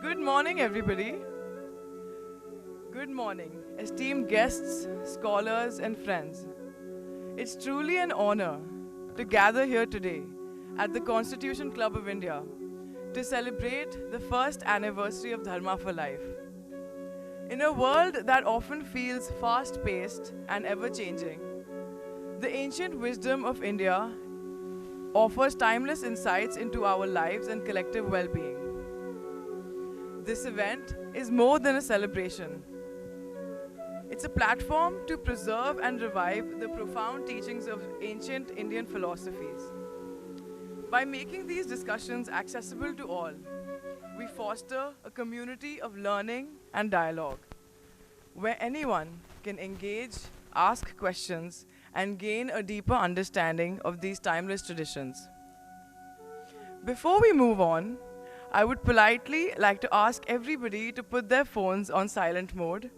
Good morning, everybody. Good morning, esteemed guests, scholars, and friends. It's truly an honor to gather here today at the Constitution Club of India to celebrate the first anniversary of Dharma for Life. In a world that often feels fast paced and ever changing, the ancient wisdom of India offers timeless insights into our lives and collective well being. This event is more than a celebration. It's a platform to preserve and revive the profound teachings of ancient Indian philosophies. By making these discussions accessible to all, we foster a community of learning and dialogue, where anyone can engage, ask questions, and gain a deeper understanding of these timeless traditions. Before we move on, I would politely like to ask everybody to put their phones on silent mode.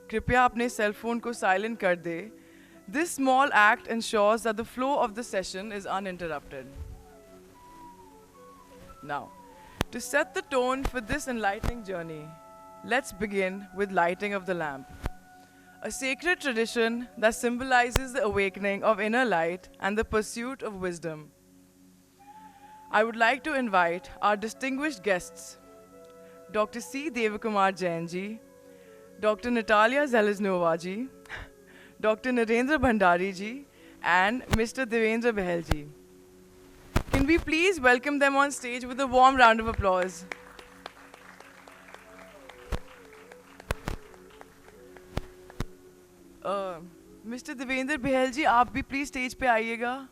Kripya apne cell phone ko silent kar de. This small act ensures that the flow of the session is uninterrupted. Now, to set the tone for this enlightening journey, let's begin with lighting of the lamp, a sacred tradition that symbolizes the awakening of inner light and the pursuit of wisdom. I would like to invite our distinguished guests, Dr. C. Devakumar Jain ji, Dr. Natalia Zeleznova ji, Dr. Narendra Bhandari ji, and Mr. Devendra Behel ji. Can we please welcome them on stage with a warm round of applause? Mr. Devendra Behel ji, आप भी please stage पे आइएगा.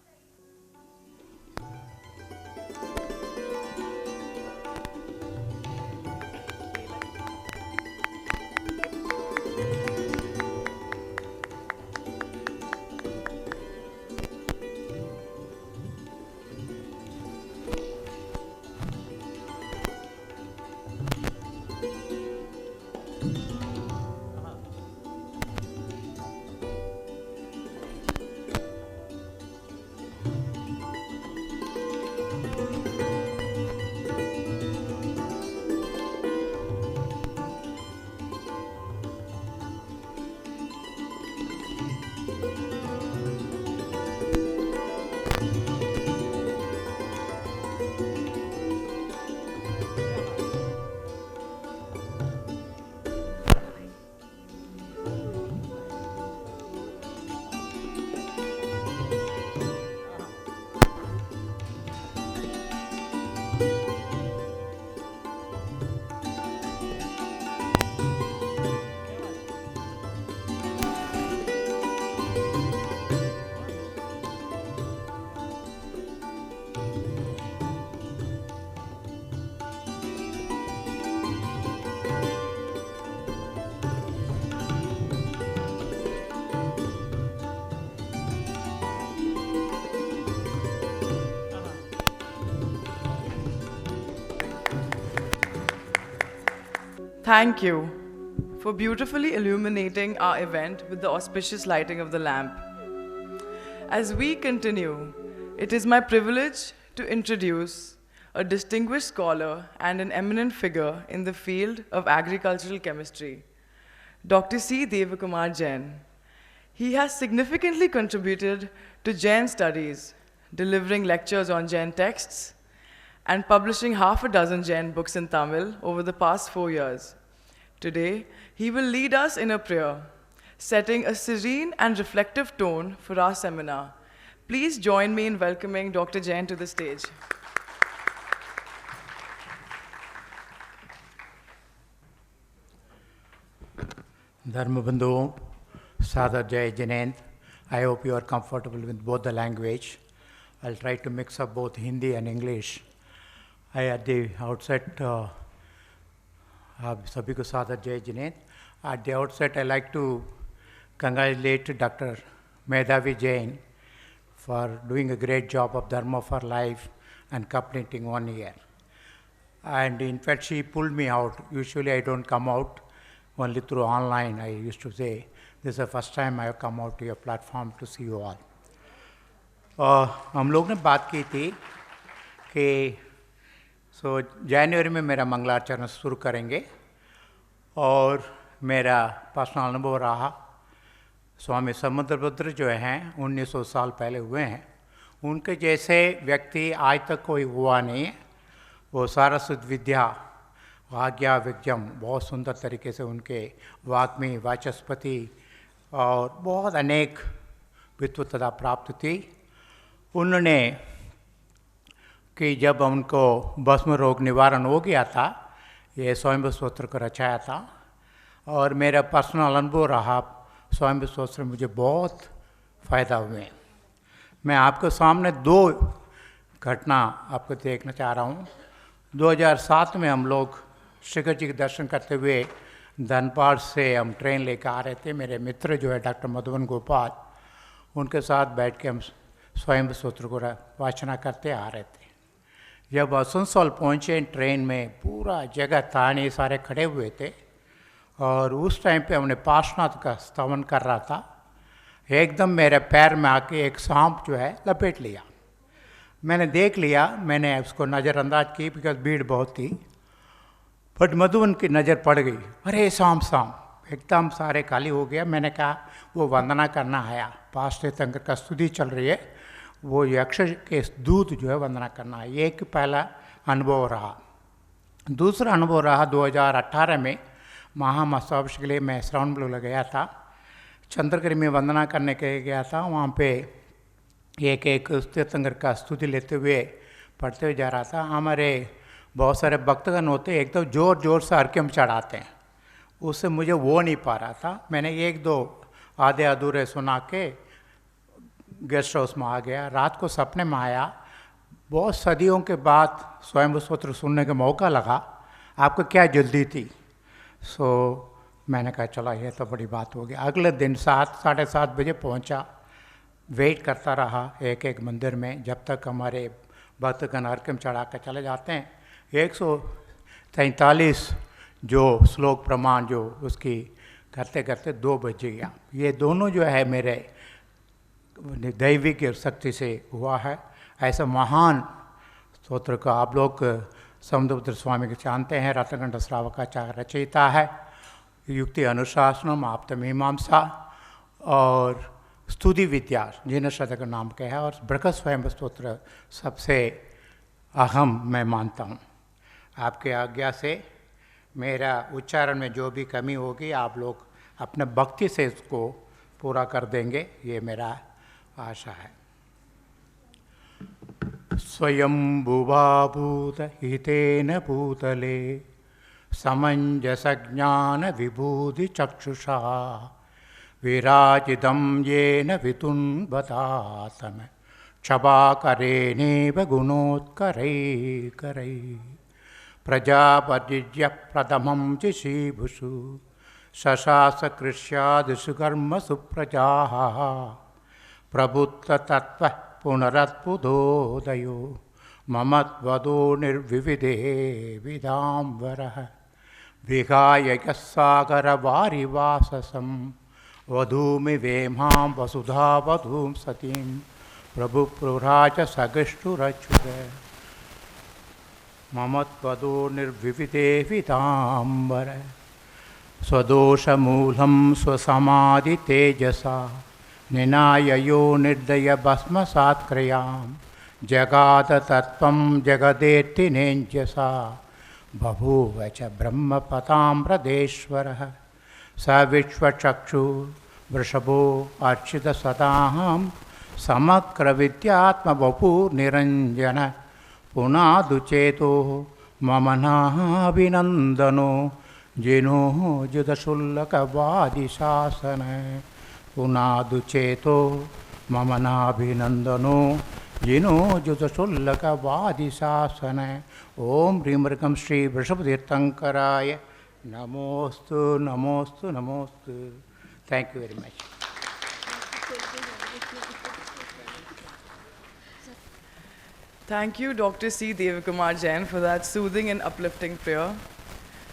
Thank you for beautifully illuminating our event with the auspicious lighting of the lamp. As we continue, it is my privilege to introduce a distinguished scholar and an eminent figure in the field of agricultural chemistry, Dr. C. Devakumar Jain. He has significantly contributed to Jain studies, delivering lectures on Jain texts, and publishing half a dozen Jain books in Tamil over the past 4 years. Today, he will lead us in a prayer, setting a serene and reflective tone for our seminar. Please join me in welcoming Dr. Jain to the stage. Dharmabandhu, Sadar Jai Janent, I hope you are comfortable with both the language. I'll try to mix up both Hindi and English. At the outset, Sabhi ko Sadar Jai Janent. At the outset, I like to congratulate Dr. Medhavi Jain for doing a great job of Dharma for Life and completing 1 year. And in fact, she pulled me out. Usually I don't come out, only through online, I used to say. This is the first time I have come out to your platform to see you all. हम लोग ने बात की थी कि जनवरी में मेरा मंगलाचरण शुरू करेंगे और मेरा पर्सनल अनुभव रहा। स्वामी समुद्रभद्र जो हैं 1900 साल पहले हुए हैं, उनके जैसे व्यक्ति आज तक कोई हुआ नहीं है। वो सारस्वत विद्या आज्ञा विज्ञम बहुत सुंदर तरीके से उनके वाग्मी वाचस्पति और बहुत अनेक विद्वत्ता प्राप्त थी। उन्होंने कि जब उनको भस्म रोग निवारण हो गया था, ये स्वयं स्तोत्र को रचाया था और मेरा पर्सनल अनुभव रहा। स्वयं स्तोत्र मुझे बहुत फ़ायदा हुए। मैं आपके सामने दो घटना आपको देखना चाह रहा हूँ। 2007 में हम लोग शिखर जी के दर्शन करते हुए धनपाल से हम ट्रेन लेकर आ रहे थे। मेरे मित्र जो है डॉक्टर मधुबन गोपाल, उनके साथ बैठ के हम स्वयं स्तोत्र को वाचना करते आ रहे थे। जब आसनसोल पहुँचे ट्रेन में पूरा जगह ताने सारे खड़े हुए थे और उस टाइम पे हमने पार्श्वनाथ का स्तवन कर रहा था। एकदम मेरे पैर में आके एक सांप जो है लपेट लिया। मैंने देख लिया, मैंने उसको नज़रअंदाज की बिकॉज भीड़ बहुत थी, बट मधुबन की नज़र पड़ गई। अरे सांप सांप, एकदम सारे खाली हो गया। मैंने कहा वो वंदना करना आया, पास तीर्थंकर का स्तुति चल रही है, वो यक्ष के दूत जो है वंदना करना है। ये एक पहला अनुभव रहा। दूसरा अनुभव रहा 2018 में महामहोत्सव के लिए मैं श्रवणबेलगोला गया था। चंद्रगिरी में वंदना करने के लिए गया था। वहाँ पे एक तीर्थंकर का स्तुति लेते हुए पढ़ते हुए जा रहा था। हमारे बहुत सारे भक्तगण होते, एक तो ज़ोर ज़ोर से अर्घ्यम चढ़ाते हैं, उससे मुझे वो नहीं पा रहा था। मैंने एक दो आधे अधूरे सुना के गेस्ट हाउस में आ गया। रात को सपने में आया, बहुत सदियों के बाद स्वयं स्तोत्र सुनने का मौका लगा। आपको क्या जल्दी थी? मैंने कहा चला ये तो बड़ी बात हो गई। अगले दिन 7 साढ़े 7 बजे पहुंचा। वेट करता रहा एक एक मंदिर में जब तक हमारे भक्तगण अर्घ्यम चढ़ा कर चले जाते हैं। 143 जो श्लोक प्रमाण जो उसकी करते करते 2 बज गया। ये दोनों जो है मेरे दैविक शक्ति से हुआ है। ऐसा महान स्तोत्र का आप लोग समुद्रभद्र स्वामी के जानते हैं, रत्नकंठ श्रावकाचार्य रचयिता है। युक्ति अनुशासनम आप्तमीमांसा और स्तुति विद्या जिन शतक नाम का है, और बृहत स्वयं स्तोत्र सबसे अहम मैं मानता हूँ। आपके आज्ञा से मेरा उच्चारण में जो भी कमी होगी आप लोग अपने भक्ति से इसको पूरा कर देंगे, ये मेरा आशा है। स्वयंभुवाभूत हितेन भूतले समंजस ज्ञान विभूति चक्षुषा विराजितं येन वितुन्वतातम क्षभाकरेणेव गुणोत्करैकरै प्रजापतिज्ञ प्रथमं च श्रीभुषु शशास कृष्यादिषु कर्मसु प्रजाः प्रभुत्ततत्त्वः पुनरत्पुदोदयो मम त्वदो निर्विविधे विदाम्बरः विहाय यस्सागरवारिवाससं वधूमि वेमां वसुधा वधूं सतीं प्रभुपुराच सगिष्ठुरच्युत मम त्वदो निर्विविधे विदाम्बरः स्वदोषमूलं स्वसमाधितेजसा निनाय यो निर्दय भस्मसात्क्रयां जगात तत्त्वं जगदेत्ति नेञ्जसा बभूव च ब्रह्मपताम्रदेश्वरः स विश्वचक्षु वृषभो अर्चित सदाहं समग्रविद्यात्मवपुर्निरञ्जन पुनादुचेतो मम नाभिनन्दनो जिनो जुदशुल्लकवादिशासन पुनादुचेतो मम नाभिनन्दनो जिनो जुदशुल्लकवादिशासन। ओम ह्रीमृगं श्री वृषभतीर्थंकराय नमोस्तु नमोस्तु नमोस्तु। Thank you very much. Thank you, Dr. C. Devakumar Jain, for that soothing and uplifting prayer.